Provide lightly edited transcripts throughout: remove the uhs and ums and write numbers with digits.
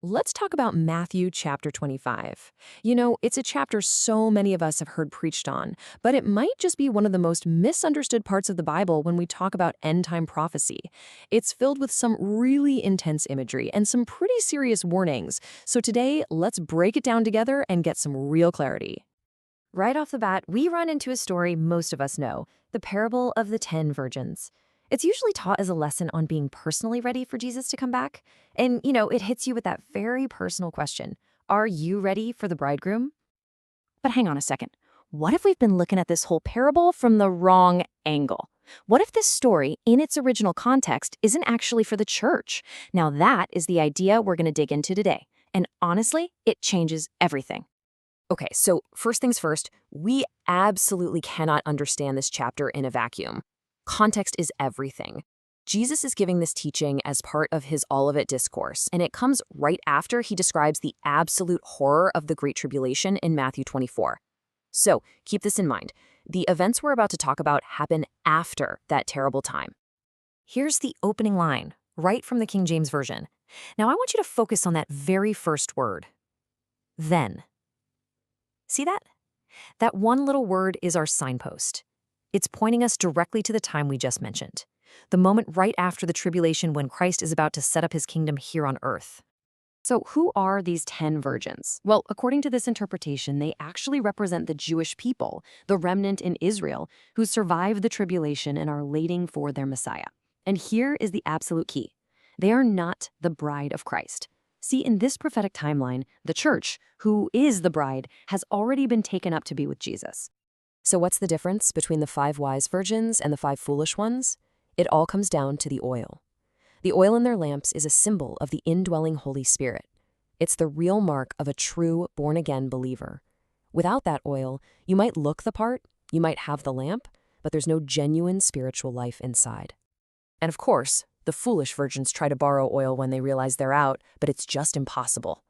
Let's talk about Matthew chapter 25. It's a chapter so many of us have heard preached on, but it might just be one of the most misunderstood parts of the Bible when we talk about end-time prophecy. It's filled with some really intense imagery and some pretty serious warnings. So today, let's break it down together and get some real clarity. Right off the bat, we run into a story most of us know, the parable of the 10 virgins. It's usually taught as a lesson on being personally ready for Jesus to come back. And, it hits you with that very personal question. Are you ready for the bridegroom? But hang on a second. What if we've been looking at this whole parable from the wrong angle? What if this story, in its original context, isn't actually for the church? Now that is the idea we're going to dig into today. And honestly, it changes everything. Okay, so first things first, we absolutely cannot understand this chapter in a vacuum. Context is everything. Jesus is giving this teaching as part of his all of it discourse, and it comes right after he describes the absolute horror of the Great Tribulation in Matthew 24. So keep this in mind. The events we're about to talk about happen after that terrible time. Here's the opening line, right from the King James Version. Now I want you to focus on that very first word. Then. See that? That one little word is our signpost. It's pointing us directly to the time we just mentioned, the moment right after the tribulation when Christ is about to set up his kingdom here on earth. So who are these 10 virgins? Well, according to this interpretation, they actually represent the Jewish people, the remnant in Israel, who survived the tribulation and are waiting for their Messiah. And here is the absolute key. They are not the bride of Christ. See, in this prophetic timeline, the church, who is the bride, has already been taken up to be with Jesus. So what's the difference between the 5 wise virgins and the 5 foolish ones? It all comes down to the oil. The oil in their lamps is a symbol of the indwelling Holy Spirit. It's the real mark of a true born-again believer. Without that oil, you might look the part, you might have the lamp, but there's no genuine spiritual life inside. And of course, the foolish virgins try to borrow oil when they realize they're out, but it's just impossible.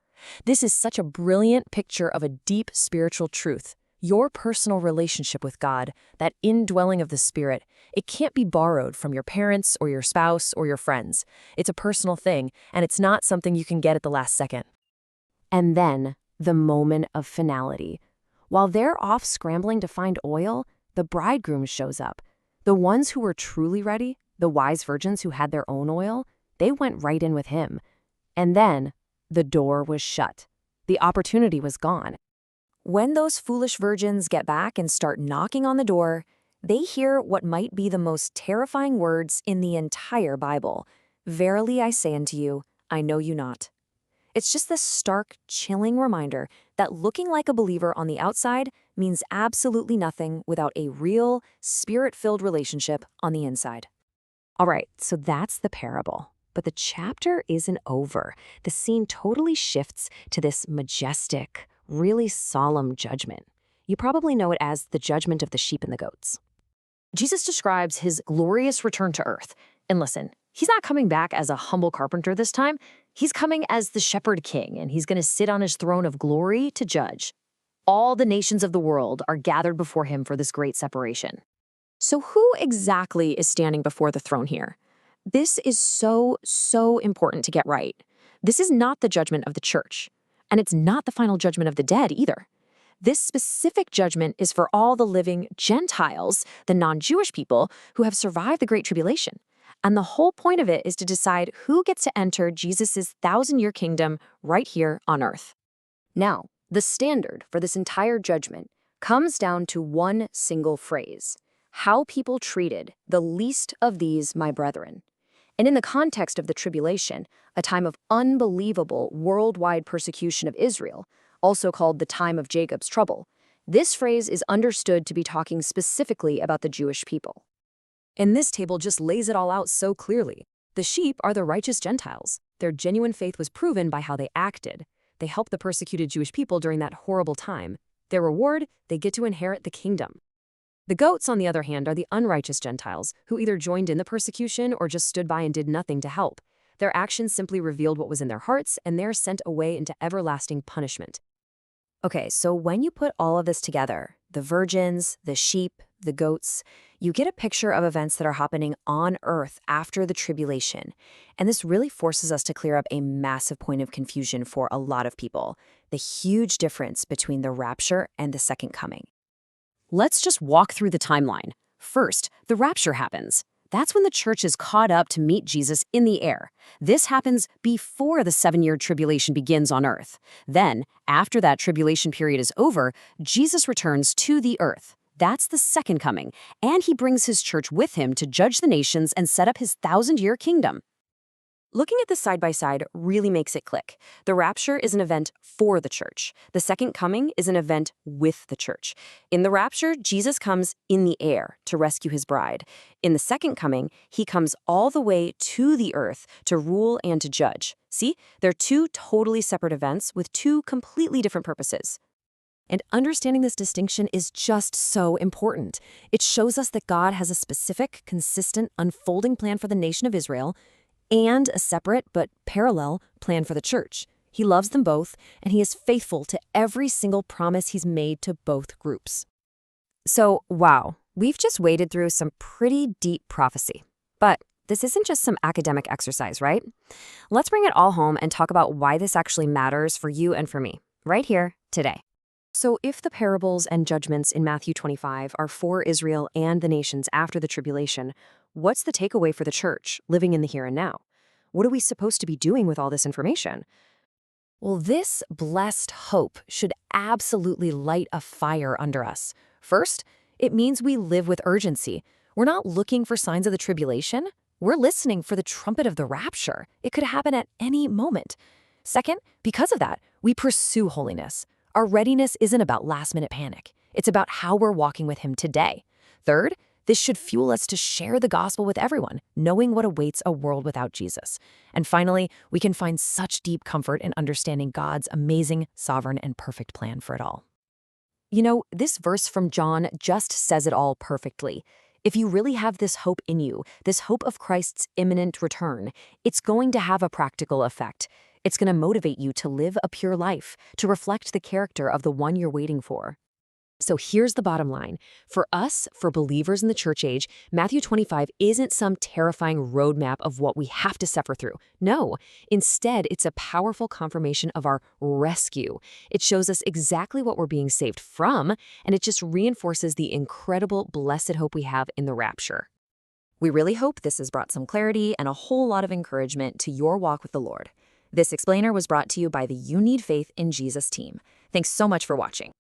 This is such a brilliant picture of a deep spiritual truth. Your personal relationship with God, that indwelling of the Spirit, it can't be borrowed from your parents or your spouse or your friends. It's a personal thing, and it's not something you can get at the last second. And then, the moment of finality. While they're off scrambling to find oil, the bridegroom shows up. The ones who were truly ready, the wise virgins who had their own oil, they went right in with him. And then, the door was shut. The opportunity was gone. When those foolish virgins get back and start knocking on the door, they hear what might be the most terrifying words in the entire Bible. Verily I say unto you, I know you not. It's just this stark, chilling reminder that looking like a believer on the outside means absolutely nothing without a real, spirit-filled relationship on the inside. All right, so that's the parable. But the chapter isn't over. The scene totally shifts to this majestic, really solemn judgment. You probably know it as the judgment of the sheep and the goats. Jesus describes his glorious return to earth. And listen, he's not coming back as a humble carpenter this time. He's coming as the shepherd king, and he's going to sit on his throne of glory to judge. All the nations of the world are gathered before him for this great separation. So who exactly is standing before the throne here? This is so important to get right. This is not the judgment of the church. And it's not the final judgment of the dead either. This specific judgment is for all the living Gentiles, the non-Jewish people, who have survived the Great Tribulation. And the whole point of it is to decide who gets to enter Jesus' 1,000-year kingdom right here on earth. Now, the standard for this entire judgment comes down to one single phrase: how people treated the least of these my brethren. And in the context of the tribulation, a time of unbelievable worldwide persecution of Israel, also called the time of Jacob's trouble, this phrase is understood to be talking specifically about the Jewish people. And this table just lays it all out so clearly. The sheep are the righteous Gentiles. Their genuine faith was proven by how they acted. They helped the persecuted Jewish people during that horrible time. Their reward, they get to inherit the kingdom. The goats, on the other hand, are the unrighteous Gentiles, who either joined in the persecution or just stood by and did nothing to help. Their actions simply revealed what was in their hearts, and they're sent away into everlasting punishment. Okay, so when you put all of this together, the virgins, the sheep, the goats, you get a picture of events that are happening on Earth after the tribulation. And this really forces us to clear up a massive point of confusion for a lot of people, the huge difference between the rapture and the second coming. Let's just walk through the timeline. First, the rapture happens. That's when the church is caught up to meet Jesus in the air. This happens before the 7-year tribulation begins on earth. Then, after that tribulation period is over, Jesus returns to the earth. That's the second coming, and he brings his church with him to judge the nations and set up his 1,000-year kingdom. Looking at this side by side really makes it click. The rapture is an event for the church. The second coming is an event with the church. In the rapture, Jesus comes in the air to rescue his bride. In the second coming, he comes all the way to the earth to rule and to judge. See, they're two totally separate events with two completely different purposes. And understanding this distinction is just so important. It shows us that God has a specific, consistent, unfolding plan for the nation of Israel and a separate but parallel plan for the church. He loves them both, and he is faithful to every single promise he's made to both groups. So, wow, we've just waded through some pretty deep prophecy. But this isn't just some academic exercise, right? Let's bring it all home and talk about why this actually matters for you and for me, right here, today. So if the parables and judgments in Matthew 25 are for Israel and the nations after the tribulation, what's the takeaway for the church living in the here and now? What are we supposed to be doing with all this information? Well, this blessed hope should absolutely light a fire under us. First, it means we live with urgency. We're not looking for signs of the tribulation. We're listening for the trumpet of the rapture. It could happen at any moment. Second, because of that, we pursue holiness. Our readiness isn't about last-minute panic. It's about how we're walking with him today. Third, this should fuel us to share the gospel with everyone, knowing what awaits a world without Jesus. And finally, we can find such deep comfort in understanding God's amazing, sovereign, and perfect plan for it all. You know, this verse from John just says it all perfectly. If you really have this hope in you, this hope of Christ's imminent return, it's going to have a practical effect. It's going to motivate you to live a pure life, to reflect the character of the one you're waiting for. So here's the bottom line. For us, for believers in the church age, Matthew 25 isn't some terrifying roadmap of what we have to suffer through. No, instead, it's a powerful confirmation of our rescue. It shows us exactly what we're being saved from, and it just reinforces the incredible, blessed hope we have in the rapture. We really hope this has brought some clarity and a whole lot of encouragement to your walk with the Lord. This explainer was brought to you by the You Need Faith in Jesus team. Thanks so much for watching.